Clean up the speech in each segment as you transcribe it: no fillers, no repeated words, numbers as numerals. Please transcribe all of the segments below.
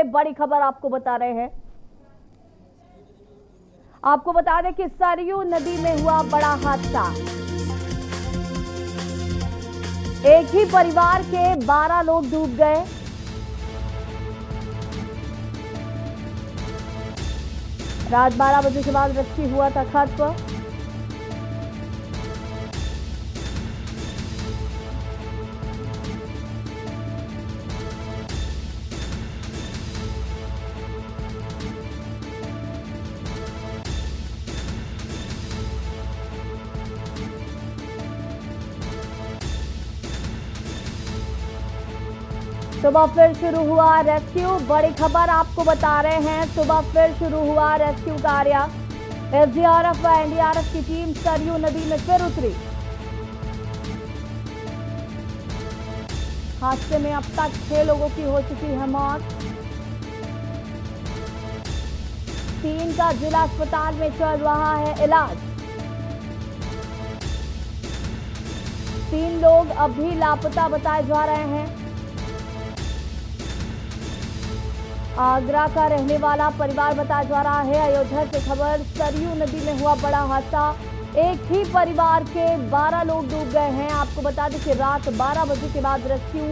बड़ी खबर आपको बता रहे हैं। आपको बता दें कि सरयू नदी में हुआ बड़ा हादसा। एक ही परिवार के 12 लोग डूब गए। रात 12 बजे के बाद रेस्क्यू हुआ था खत्म। सुबह फिर शुरू हुआ रेस्क्यू। बड़ी खबर आपको बता रहे हैं, सुबह फिर शुरू हुआ रेस्क्यू कार्य। एसडीआरएफ व एनडीआरएफ की टीम सरयू नदी में फिर उतरी। हादसे में अब तक 6 लोगों की हो चुकी है मौत। 3 का जिला अस्पताल में चल रहा है इलाज। 3 लोग अभी लापता बताए जा रहे हैं। आगरा का रहने वाला परिवार बताया जा रहा है। अयोध्या से खबर, सरयू नदी में हुआ बड़ा हादसा। एक ही परिवार के 12 लोग डूब गए हैं। आपको बता दें कि रात 12 बजे के बाद रेस्क्यू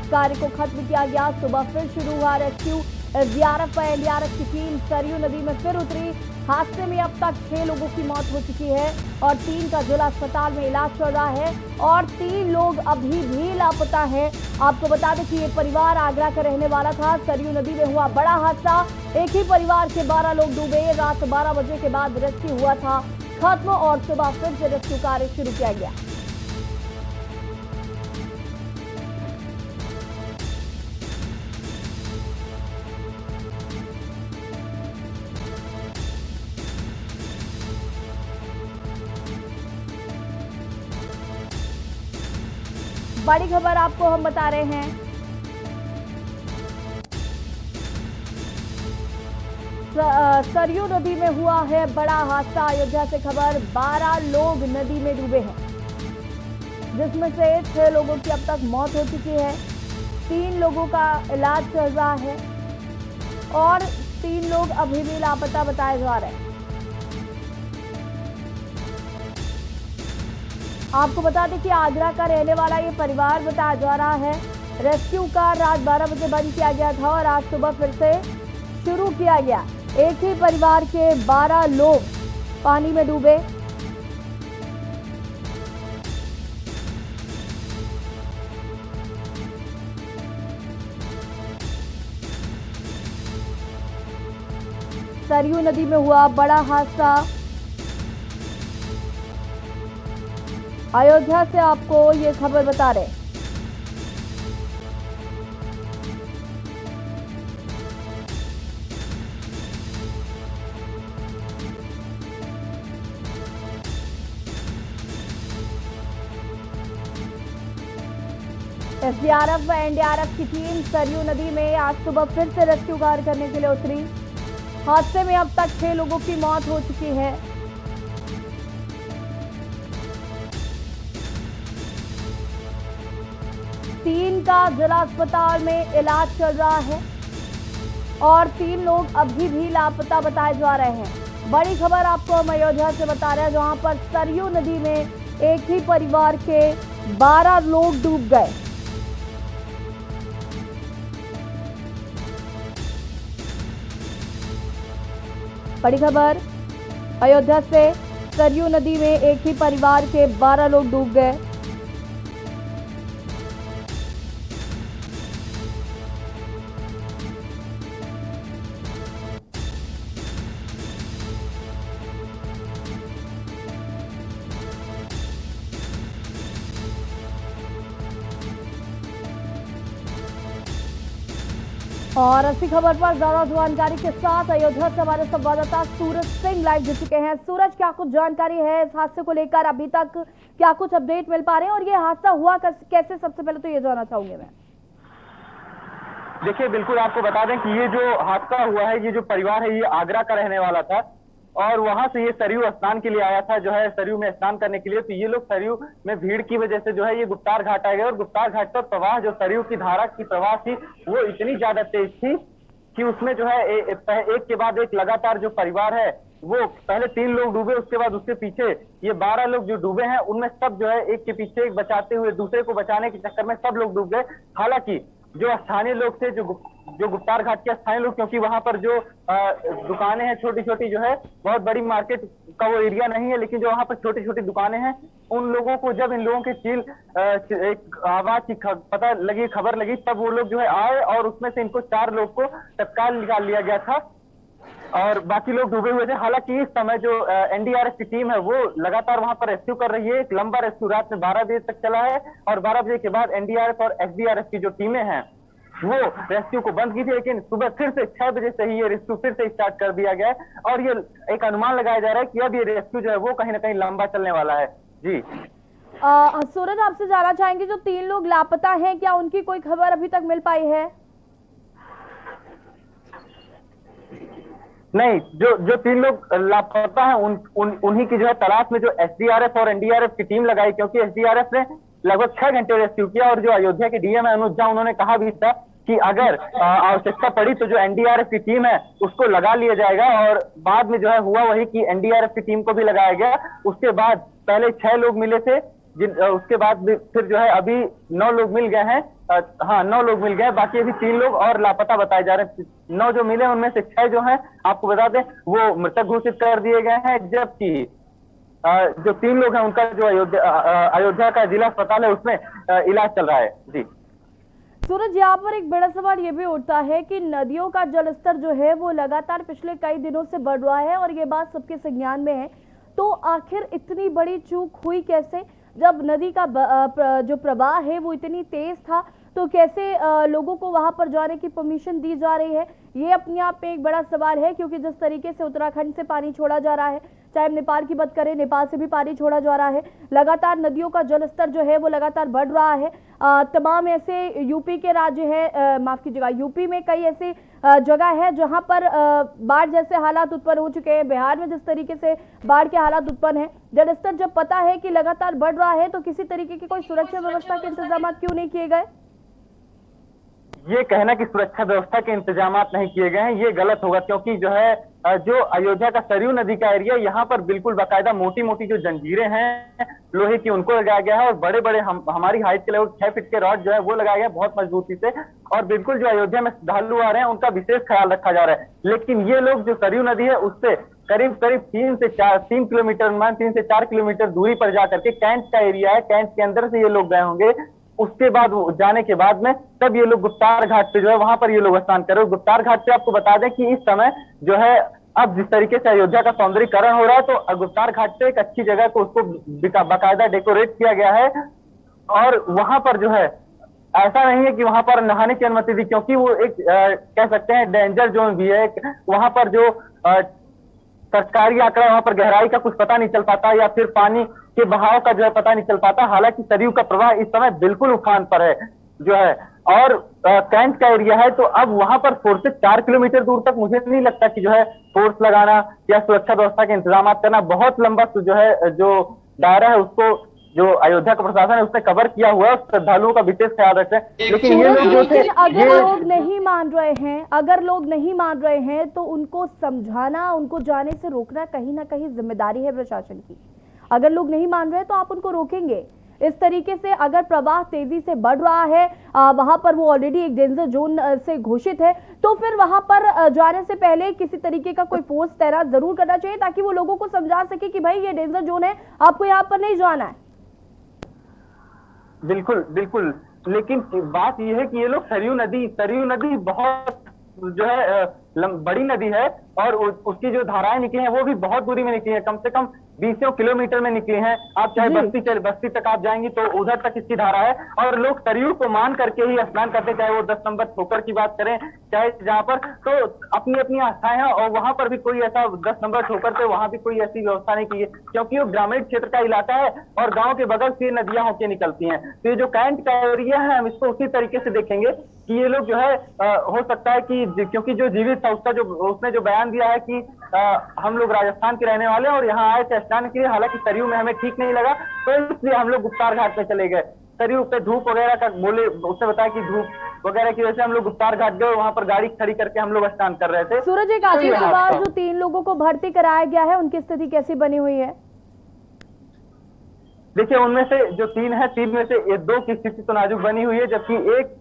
कार्य को खत्म किया गया। सुबह फिर शुरू हुआ रेस्क्यू। एसडीआरएफ व एनडीआरएफ की टीम सरयू नदी में फिर उतरी। हादसे में अब तक 6 लोगों की मौत हो चुकी है और 3 का जिला अस्पताल में इलाज चल रहा है और 3 लोग अभी भी लापता है। आपको बता दें कि ये परिवार आगरा का रहने वाला था। सरयू नदी में हुआ बड़ा हादसा। एक ही परिवार के 12 लोग डूबे। रात 12 बजे के बाद रेस्क्यू हुआ था खत्म और सुबह फिर से रेस्क्यू कार्य शुरू किया गया। बड़ी खबर आपको हम बता रहे हैं। सरयू नदी में हुआ है बड़ा हादसा। अयोध्या से खबर, 12 लोग नदी में डूबे हैं, जिसमें से 6 लोगों की अब तक मौत हो चुकी है। 3 लोगों का इलाज चल रहा है और 3 लोग अभी भी लापता बताए जा रहे हैं। आपको बता दें कि आगरा का रहने वाला ये परिवार बताया जा रहा है। रेस्क्यू का रात 12 बजे बंद किया गया था और आज सुबह फिर से शुरू किया गया। एक ही परिवार के 12 लोग पानी में डूबे। सरयू नदी में हुआ बड़ा हादसा। अयोध्या से आपको ये खबर बता रहे। एसडीआरएफ व एनडीआरएफ की टीम सरयू नदी में आज सुबह फिर से रेस्क्यू कार्य करने के लिए उतरी। हादसे में अब तक 6 लोगों की मौत हो चुकी है। तीन का जिला अस्पताल में इलाज चल रहा है और 3 लोग अभी भी लापता बताए जा रहे हैं। बड़ी खबर आपको हम अयोध्या से बता रहे हैं, जहां पर सरयू नदी में एक ही परिवार के 12 लोग डूब गए। बड़ी खबर अयोध्या से, सरयू नदी में एक ही परिवार के 12 लोग डूब गए। और ऐसी खबर पर ज्यादा जानकारी के साथ अयोध्या से हमारे संवाददाता सूरज सिंह लाइव जुड़ चुके हैं। सूरज, क्या कुछ जानकारी है इस हादसे को लेकर? अभी तक क्या कुछ अपडेट मिल पा रहे हैं और ये हादसा हुआ कैसे? सबसे पहले तो ये जानना चाहूंगी मैं। देखिए, बिल्कुल आपको बता दें कि ये जो हादसा हुआ है, ये जो परिवार है ये आगरा का रहने वाला था और वहां से ये सरयू स्नान के लिए आया था, जो है सरयू में स्नान करने के लिए। तो ये लोग सरयू में भीड़ की वजह से जो है ये गुप्तार घाट आ गए और गुप्तार घाट पर प्रवाह, जो सरयू की धारा की प्रवाह थी वो इतनी ज्यादा तेज थी कि उसमें जो है एक के बाद एक लगातार जो परिवार है वो पहले 3 लोग डूबे, उसके बाद उसके पीछे ये 12 लोग जो डूबे हैं उनमें सब जो है एक के पीछे एक बचाते हुए दूसरे को बचाने के चक्कर में सब लोग डूब गए। हालांकि जो स्थानीय लोग थे, जो गुप्तार घाट के स्थानीय लोग, क्योंकि वहां पर जो दुकानें हैं छोटी छोटी, जो है बहुत बड़ी मार्केट का वो एरिया नहीं है, लेकिन जो वहां पर छोटी छोटी दुकानें हैं, उन लोगों को जब इन लोगों के एक आवाज की पता लगी, खबर लगी, तब वो लोग जो है आए और उसमें से इनको 4 लोग को तत्काल निकाल लिया गया था और बाकी लोग डूबे हुए थे। हालांकि इस समय जो एनडीआरएफ की टीम है वो लगातार वहां पर रेस्क्यू कर रही है। एक लंबा रेस्क्यू रात में 12 बजे तक चला है और 12 बजे के बाद एनडीआरएफ और एसडीआरएफ की जो टीमें हैं वो रेस्क्यू को बंद की थी, लेकिन सुबह फिर से 6 बजे से ही ये रेस्क्यू फिर से स्टार्ट कर दिया गया है और ये एक अनुमान लगाया जा रहा है कि अब ये रेस्क्यू जो है वो कहीं ना कहीं लंबा चलने वाला है। जी सूरज, आपसे जानना चाहेंगे जो 3 लोग लापता हैं, क्या उनकी कोई खबर अभी तक मिल पाई है? नहीं, जो 3 लोग लापता हैं उन्हीं की जो है तलाश में जो एसडीआरएफ और एनडीआरएफ की टीम लगाई, क्योंकि एसडीआरएफ ने लगभग 6 घंटे रेस्क्यू किया और जो अयोध्या के डीएम है अनुज झा, उन्होंने कहा भी था कि अगर आवश्यकता पड़ी तो जो एनडीआरएफ की टीम है उसको लगा लिया जाएगा और बाद में जो है हुआ वही कि एनडीआरएफ की टीम को भी लगाया गया। उसके बाद पहले 6 लोग मिले थे, उसके बाद फिर जो है अभी 9 लोग मिल गए हैं। हाँ, 9 लोग मिल गए, बाकी अभी 3 लोग और लापता बताए जा रहे हैं। 9 जो मिले उनमें से 6 जो हैं आपको बता दें वो मृतक घोषित कर दिए गए हैं, जबकि जो 3 लोग हैं उनका जो अयोध्या का जिला अस्पताल है उसमें इलाज चल रहा है। जी सूरज, यहाँ पर एक बड़ा सवाल ये भी उठता है कि नदियों का जलस्तर जो है वो लगातार पिछले कई दिनों से बढ़ रहा है और ये बात सबके संज्ञान में है, तो आखिर इतनी बड़ी चूक हुई कैसे? जब नदी का जो प्रवाह है वो इतनी तेज था तो कैसे लोगों को वहां पर जाने की परमिशन दी जा रही है? ये अपने आप में एक बड़ा सवाल है, क्योंकि जिस तरीके से उत्तराखंड से पानी छोड़ा जा रहा है, चाहे हम नेपाल की बात करें, नेपाल से भी पानी छोड़ा जा रहा है, लगातार नदियों का जलस्तर जो है वो लगातार बढ़ रहा है। तमाम ऐसे यूपी के राज्य है, माफ कीजिएगा, यूपी में कई ऐसे जगह है जहां पर बाढ़ जैसे हालात उत्पन्न हो चुके हैं। बिहार में जिस तरीके से बाढ़ के हालात उत्पन्न है, जलस्तर जब पता है कि लगातार बढ़ रहा है तो किसी तरीके की कोई सुरक्षा व्यवस्था के इंतजाम क्यों नहीं किए गए? ये कहना कि सुरक्षा व्यवस्था के इंतजाम नहीं किए गए हैं ये गलत होगा, क्योंकि जो है जो अयोध्या का सरयू नदी का एरिया, यहाँ पर बिल्कुल बाकायदा मोटी मोटी जो जंजीरें हैं लोहे की उनको लगाया गया है और बड़े बड़े हमारी हाइट के लगभग 6 फीट के रॉड जो है वो लगाया गया है बहुत मजबूती से। और बिल्कुल जो अयोध्या में श्रद्धालु आ रहे हैं उनका विशेष ख्याल रखा जा रहा है। लेकिन ये लोग जो सरयू नदी है उससे करीब करीब 3 किलोमीटर 3 से 4 किलोमीटर दूरी पर जाकर के कैंट का एरिया है, कैंट के अंदर से ये लोग गए होंगे। उसके बाद जाने के बाद में तब ये लोग गुप्तार घाट पे जो है वहां पर ये लोग स्नान कर रहे हैं। गुप्तार घाट पे आपको बता दें कि इस समय जो है अब जिस तरीके से अयोध्या का सौंदर्यीकरण हो रहा है तो गुप्तार घाट पे एक अच्छी जगह को उसको बाकायदा डेकोरेट किया गया है और वहां पर जो है ऐसा नहीं है कि वहां पर नहाने की अनुमति दी, क्योंकि वो एक कह सकते हैं डेंजर जोन भी है। वहां पर जो सरकारी आंकड़ा, वहां पर गहराई का कुछ पता नहीं चल पाता या फिर पानी के बहाव का जो है पता नहीं चल पाता। हालांकि सरयू का प्रवाह इस समय बिल्कुल उफान पर है जो है, और कैंट का एरिया है तो अब वहां पर 4 से 4 किलोमीटर दूर तक मुझे नहीं लगता कि जो है फोर्स लगाना या सुरक्षा व्यवस्था के इंतजाम करना बहुत लंबा जो है जो दायरा है उसको जो अयोध्या का प्रशासन है उसने कवर किया हुआ है। श्रद्धालुओं का विशेष ख्याल रखते हैं। लेकिन ये लोग जो थे, अगर लोग नहीं मान रहे हैं तो उनको समझाना, उनको जाने से रोकना कहीं ना कहीं जिम्मेदारी है प्रशासन की। अगर लोग नहीं मान रहे तो आप उनको रोकेंगे इस तरीके से? अगर प्रवाह तेजी से बढ़ रहा है, वहां पर वो ऑलरेडी एक डेंजर जोन से घोषित है, तो फिर वहां पर जाने से पहले किसी तरीके का कोई फोर्स तैनात जरूर करना चाहिए ताकि वो लोगों को समझा सके कि भाई ये डेंजर जोन है, आपको यहाँ पर नहीं जाना है। बिल्कुल बिल्कुल, लेकिन बात यह है कि ये लोग सरयू नदी बहुत जो है बड़ी नदी है और उसकी जो धाराएं निकली हैं वो भी बहुत दूरी में निकली हैं, कम से कम 20 किलोमीटर में निकली हैं। आप चाहे बस्ती तक आप जाएंगी तो उधर तक इसकी धारा है और लोग सरयू को मान करके ही स्नान करते हैं, चाहे वो 10 नंबर ठोकर की बात करें चाहे जहाँ पर, तो अपनी अपनी आस्थाएं हैं और वहां पर भी कोई ऐसा 10 नंबर ठोकर पे वहां भी कोई ऐसी व्यवस्था नहीं की है, क्योंकि वो ग्रामीण क्षेत्र का इलाका है और गाँव के बगल से नदियां होकर निकलती हैं। तो ये जो कैंट का एरिया है हम इसको उसी तरीके से देखेंगे कि ये लोग जो है हो सकता है कि क्योंकि जो जीवित था उसने जो बयान दिया है कि हम लोग राजस्थान के रहने वाले हैं और यहाँ आए थे स्नान के लिए, हालांकि सरयू में हमें ठीक नहीं लगा तो इसलिए हम लोग गुप्तार घाट पे चले गए। सरयू पे धूप वगैरह का बोले, उसने बताया कि धूप वगैरह की वजह से हम लोग गुप्तार घाट गए और वहां पर गाड़ी खड़ी करके हम लोग स्नान कर रहे थे। सूरज, एक तो आखिरी ये सवाल, हादसा- जो 3 लोगों को भर्ती कराया गया है उनकी स्थिति कैसी बनी हुई है? देखिए, उनमें से जो 3 है, 3 में से 2 की स्थिति तो नाजुक बनी हुई है, जबकि एक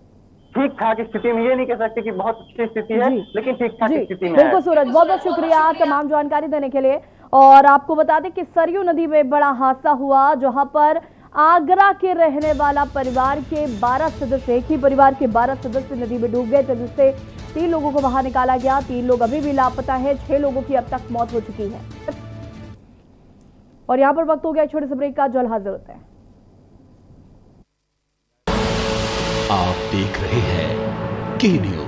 ठीक ठाक स्थिति में, ये नहीं कह सकते कि बहुत अच्छी स्थिति है, जी। लेकिन ठीक ठाक जी स्थिति में बिल्कुल है। सूरज, बहुत बहुत शुक्रिया तमाम जानकारी देने के लिए। और आपको बता दें कि सरयू नदी में बड़ा हादसा हुआ, जहां पर आगरा के रहने वाला परिवार के 12 सदस्य, एक ही परिवार के 12 सदस्य नदी में डूब गए थे, जिससे 3 लोगों को बाहर निकाला गया। 3 लोग अभी भी लापता है, 6 लोगों की अब तक मौत हो चुकी है। और यहाँ पर वक्त हो गया छोटे से ब्रेक का, जल्द हाजिर होते हैं। आप देख रहे हैं के न्यूज।